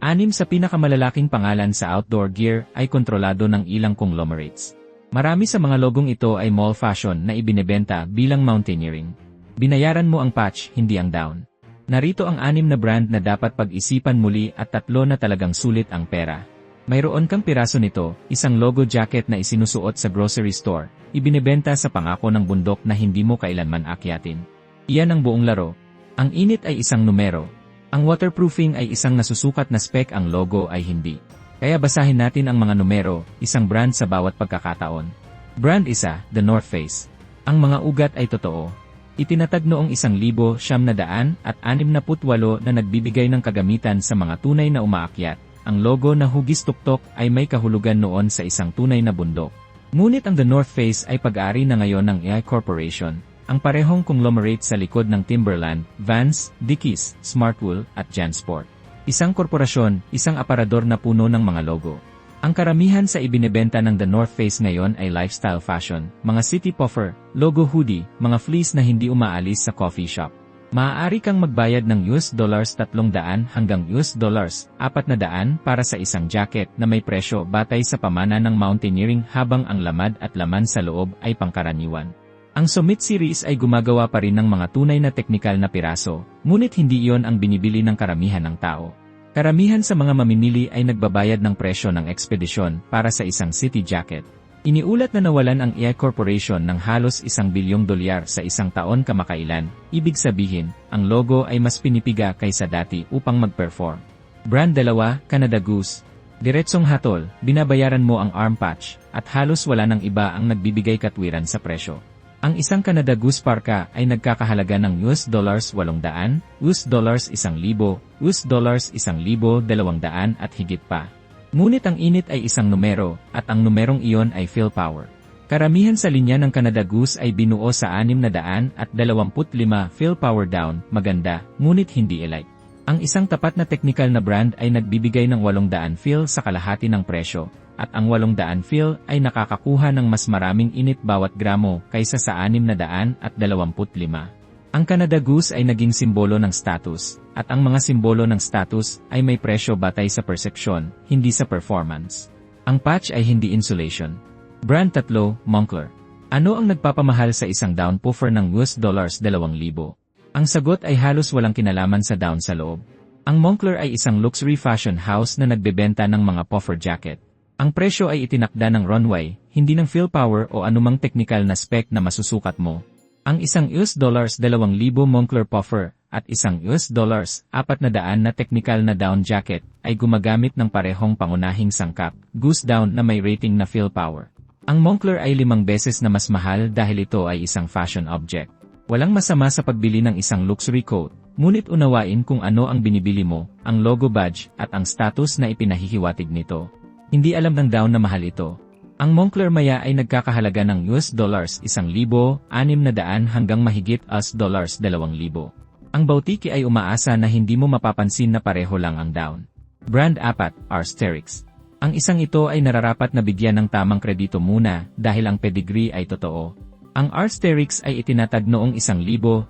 6 sa pinakamalalaking pangalan sa outdoor gear ay kontrolado ng ilang conglomerates. Marami sa mga logong ito ay mall fashion na ibinebenta bilang mountaineering. Binayaran mo ang patch, hindi ang down. Narito ang 6 na brand na dapat pag-isipan muli at 3 na talagang sulit ang pera. Mayroon kang piraso nito, isang logo jacket na isinusuot sa grocery store, ibinebenta sa pangako ng bundok na hindi mo kailanman akyatin. Iyan ang buong laro. Ang init ay isang numero. Ang waterproofing ay isang nasusukat na spec, ang logo ay hindi. Kaya basahin natin ang mga numero, isang brand sa bawat pagkakataon. Brand 1, The North Face. Ang mga ugat ay totoo. Itinatag noong 1968 na nagbibigay ng kagamitan sa mga tunay na umaakyat. Ang logo na hugis tuktok ay may kahulugan noon sa isang tunay na bundok. Ngunit ang The North Face ay pag-ari na ngayon ng AI Corporation, ang parehong conglomerate sa likod ng Timberland, Vans, Dickies, Smartwool, at JanSport. Isang korporasyon, isang aparador na puno ng mga logo. Ang karamihan sa ibinebenta ng The North Face ngayon ay lifestyle fashion, mga city puffer, logo hoodie, mga fleece na hindi umaalis sa coffee shop. Maaari kang magbayad ng $300 hanggang $400 para sa isang jacket na may presyo batay sa pamana ng mountaineering, habang ang lamad at laman sa loob ay pangkaraniwan. Ang Summit Series ay gumagawa pa rin ng mga tunay na teknikal na piraso, ngunit hindi iyon ang binibili ng karamihan ng tao. Karamihan sa mga mamimili ay nagbabayad ng presyo ng ekspedisyon para sa isang city jacket. Iniulat na nawalan ang AI Corporation ng halos $1 bilyong sa isang taon kamakailan, ibig sabihin, ang logo ay mas pinipiga kaysa dati upang mag-perform. Brand 2, Canada Goose. Diretsong hatol, binabayaran mo ang arm patch, at halos wala ng iba ang nagbibigay katwiran sa presyo. Ang isang Canada Goose parka ay nagkakahalaga ng $800, $1,000, $1,200 at higit pa. Ngunit ang init ay isang numero, at ang numerong iyon ay Feel Power. Karamihan sa linya ng Canada Goose ay binuo sa 625 Feel Power down, maganda, ngunit hindi elite. Ang isang tapat na technical na brand ay nagbibigay ng 800 feel sa kalahati ng presyo, at ang 800 feel ay nakakakuha ng mas maraming init bawat gramo kaysa sa 625. Ang Canada Goose ay naging simbolo ng status, at ang mga simbolo ng status ay may presyo batay sa persepsyon, hindi sa performance. Ang patch ay hindi insulation. Brand 3, Moncler. Ano ang nagpapamahal sa isang down puffer ng $2,000? Ang sagot ay halos walang kinalaman sa down sa loob. Ang Moncler ay isang luxury fashion house na nagbebenta ng mga puffer jacket. Ang presyo ay itinakda ng runway, hindi ng Feel Power o anumang technical na spec na masusukat mo. Ang isang $2,000 Moncler puffer at isang $400 na technical na down jacket ay gumagamit ng parehong pangunahing sangkap, Goose down na may rating na Feel Power. Ang Moncler ay 5 beses na mas mahal dahil ito ay isang fashion object. Walang masama sa pagbili ng isang luxury coat, ngunit unawain kung ano ang binibili mo, ang logo badge at ang status na ipinahihiwatig nito. Hindi alam ng down na mahal ito. Ang Moncler maya ay nagkakahalaga ng $1,600 hanggang mahigit $2,000. Ang Bautiki ay umaasa na hindi mo mapapansin na pareho lang ang down. Brand 4, Arc'teryx. Ang isang ito ay nararapat na bigyan ng tamang kredito muna dahil ang pedigree ay totoo. Ang Arc'teryx ay itinatag noong 1989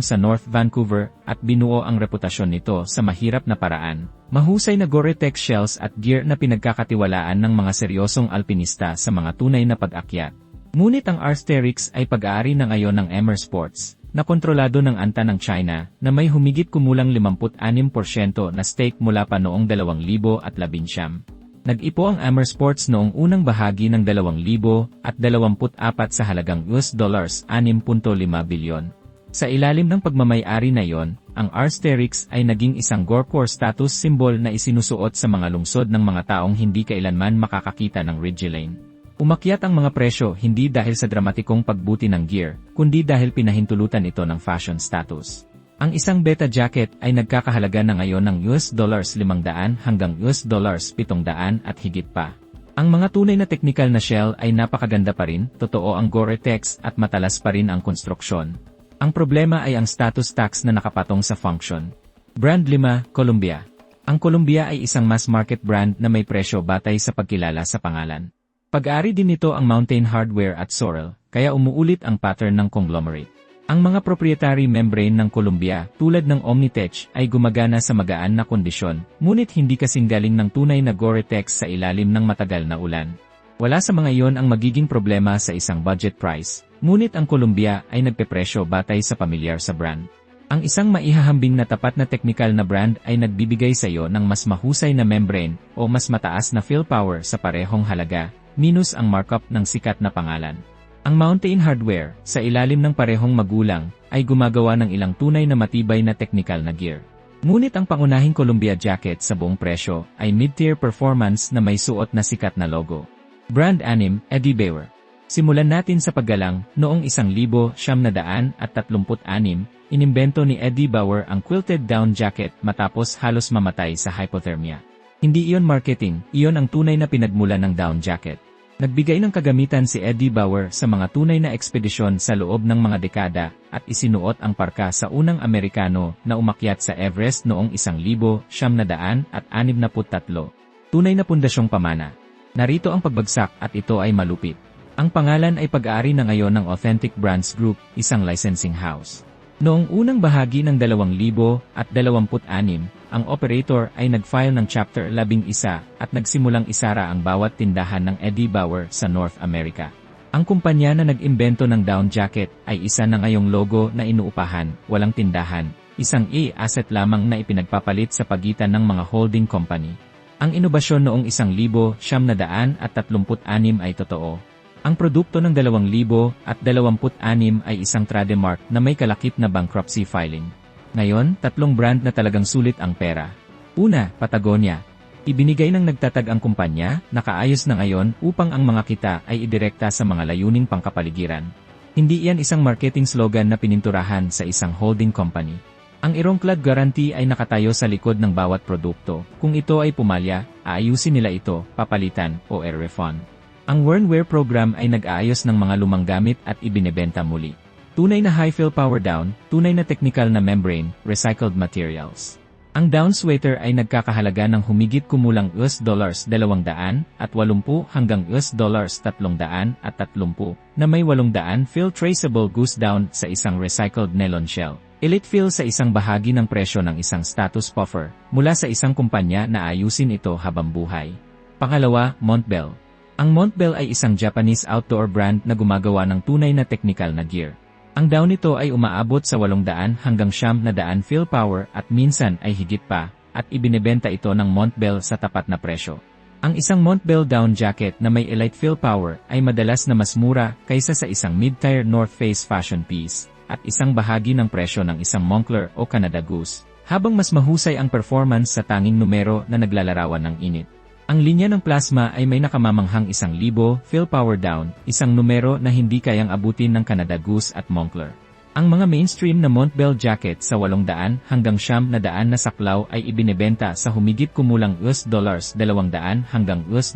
sa North Vancouver at binuo ang reputasyon nito sa mahirap na paraan. Mahusay na Gore-Tex shells at gear na pinagkakatiwalaan ng mga seryosong alpinista sa mga tunay na pag-akyat. Ngunit ang Arc'teryx ay pag-aari na ngayon ng Amer Sports, na kontrolado ng anta ng China, na may humigit kumulang 56% na stake mula pa noong 2019. Nag-ipo ang Amer Sports noong unang bahagi ng 2024 sa halagang $6.5 bilyon. Sa ilalim ng pagmamay-ari na yon, ang Arc'teryx ay naging isang Gore status symbol na isinusuot sa mga lungsod ng mga taong hindi kailanman makakakita ng Ridgeline. Umakyat ang mga presyo hindi dahil sa dramatikong pagbuti ng gear, kundi dahil pinahintulutan ito ng fashion status. Ang isang beta jacket ay nagkakahalaga na ngayon ng $500 hanggang $700 at higit pa. Ang mga tunay na technical na shell ay napakaganda pa rin, totoo ang Gore-Tex at matalas pa rin ang konstruksyon. Ang problema ay ang status tax na nakapatong sa function. Brand 5, Columbia. Ang Columbia ay isang mass market brand na may presyo batay sa pagkilala sa pangalan. Pag-ari din nito ang Mountain Hardwear at Sorel, kaya umuulit ang pattern ng conglomerate. Ang mga proprietary membrane ng Columbia, tulad ng Omnitech, ay gumagana sa magaan na kondisyon, ngunit hindi kasing galing ng tunay na Gore-Tex sa ilalim ng matagal na ulan. Wala sa mga iyon ang magiging problema sa isang budget price, ngunit ang Columbia ay nagpepresyo batay sa pamilyar sa brand. Ang isang maihahambing na tapat na technical na brand ay nagbibigay sa iyo ng mas mahusay na membrane o mas mataas na fill power sa parehong halaga, minus ang markup ng sikat na pangalan. Ang Mountain Hardwear, sa ilalim ng parehong magulang, ay gumagawa ng ilang tunay na matibay na technical na gear. Ngunit ang pangunahing Columbia jacket sa buong presyo ay mid-tier performance na may suot na sikat na logo. Brand 6, Eddie Bauer. Simulan natin sa paggalang, noong 1936, inimbento ni Eddie Bauer ang quilted down jacket matapos halos mamatay sa hypothermia. Hindi iyon marketing, iyon ang tunay na pinagmulan ng down jacket. Nagbigay ng kagamitan si Eddie Bauer sa mga tunay na ekspedisyon sa loob ng mga dekada at isinuot ang parka sa unang Amerikano na umakyat sa Everest noong 1963. Tunay na pundasyong pamana. Narito ang pagbagsak at ito ay malupit. Ang pangalan ay pag-aari na ngayon ng Authentic Brands Group, isang licensing house. Noong unang bahagi ng 2026, ang operator ay nag-file ng Chapter 11 at nagsimulang isara ang bawat tindahan ng Eddie Bauer sa North America. Ang kumpanya na nag-imbento ng down jacket ay isa na ngayong logo na inuupahan, walang tindahan, isang asset lamang na ipinagpapalit sa pagitan ng mga holding company. Ang inobasyon noong 1936 ay totoo. Ang produkto ng 2026 ay isang trademark na may kalakip na bankruptcy filing. Ngayon, 3 brand na talagang sulit ang pera. Una, Patagonia. Ibinigay ng nagtatag ang kumpanya, nakaayos na ngayon upang ang mga kita ay idirekta sa mga layuning pangkapaligiran. Hindi iyan isang marketing slogan na pininturahan sa isang holding company. Ang Ironclad Guarantee ay nakatayo sa likod ng bawat produkto. Kung ito ay pumalya, aayusin nila ito, papalitan, o air refund. Ang Wear program ay nag-aayos ng mga lumang gamit at ibinebenta muli. Tunay na high fill power down, tunay na technical na membrane, recycled materials. Ang down sweater ay nagkakahalaga ng humigit kumulang $280 hanggang $330 na may 800 fill traceable goose down sa isang recycled nylon shell. Elite fill sa isang bahagi ng presyo ng isang status puffer mula sa isang kumpanya na ayusin ito habang buhay. Pangalawa, Montbell. Ang Montbell ay isang Japanese outdoor brand na gumagawa ng tunay na technical na gear. Ang down nito ay umaabot sa 800 hanggang 900 fill power at minsan ay higit pa, at ibinebenta ito ng Montbell sa tapat na presyo. Ang isang Montbell down jacket na may elite fill power ay madalas na mas mura kaysa sa isang mid-tier North Face fashion piece, at isang bahagi ng presyo ng isang Moncler o Canada Goose, habang mas mahusay ang performance sa tanging numero na naglalarawan ng init. Ang linya ng plasma ay may nakamamanghang 1,000 fill power down, isang numero na hindi kayang abutin ng Canada Goose at Moncler. Ang mga mainstream na Montbell jacket sa 800 hanggang 900 na saklaw ay ibinebenta sa humigit kumulang $200 hanggang $300.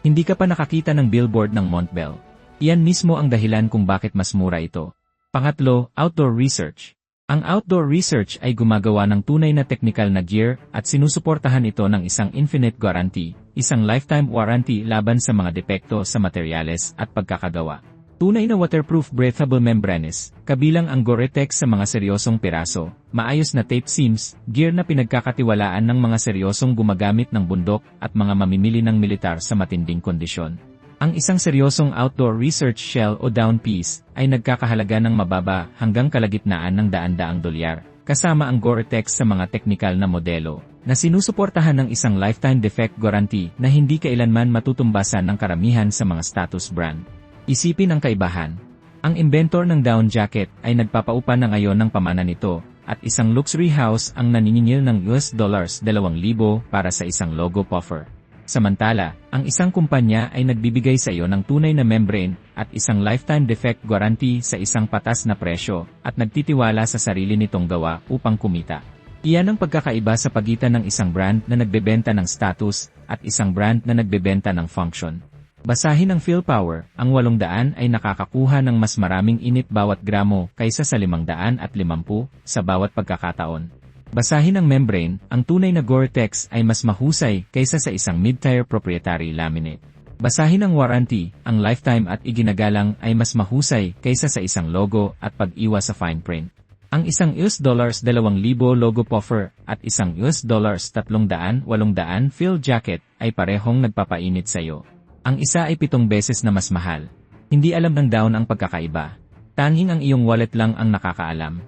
Hindi ka pa nakakita ng billboard ng Montbell. Iyan mismo ang dahilan kung bakit mas mura ito. Pangatlo, outdoor research. Ang outdoor research ay gumagawa ng tunay na technical na gear at sinusuportahan ito ng isang infinite guarantee, isang lifetime warranty laban sa mga depekto sa materyales at pagkakagawa. Tunay na waterproof breathable membranes, kabilang ang Gore-Tex sa mga seryosong piraso, maayos na tape seams, gear na pinagkakatiwalaan ng mga seryosong gumagamit ng bundok at mga mamimili ng militar sa matinding kondisyon. Ang isang seryosong outdoor research shell o down piece ay nagkakahalaga ng mababa hanggang kalagitnaan ng $100, kasama ang Gore-Tex sa mga teknikal na modelo, na sinusuportahan ng isang lifetime defect guarantee na hindi kailanman matutumbasan ng karamihan sa mga status brand. Isipin ang kaibahan. Ang inventor ng down jacket ay nagpapaupa na ngayon ng pamana nito, at isang luxury house ang naniningil ng $2,000 para sa isang logo puffer. Samantala, ang isang kumpanya ay nagbibigay sa iyo ng tunay na membrane at isang lifetime defect guarantee sa isang patas na presyo at nagtitiwala sa sarili nitong gawa upang kumita. Iyan ang pagkakaiba sa pagitan ng isang brand na nagbebenta ng status at isang brand na nagbebenta ng function. Basahin ang fill power, ang 800 ay nakakakuha ng mas maraming init bawat gramo kaysa sa 550 sa bawat pagkakataon. Basahin ang membrane, ang tunay na Gore-Tex ay mas mahusay kaysa sa isang mid-tier proprietary laminate. Basahin ang warranty, ang lifetime at iginagalang ay mas mahusay kaysa sa isang logo at pag-iwas sa fine print. Ang isang $2,000 logo puffer at isang $300 800 field jacket ay parehong nagpapainit sa iyo. Ang isa ay 7 beses na mas mahal. Hindi alam ng down ang pagkakaiba. Tanging ang iyong wallet lang ang nakakaalam.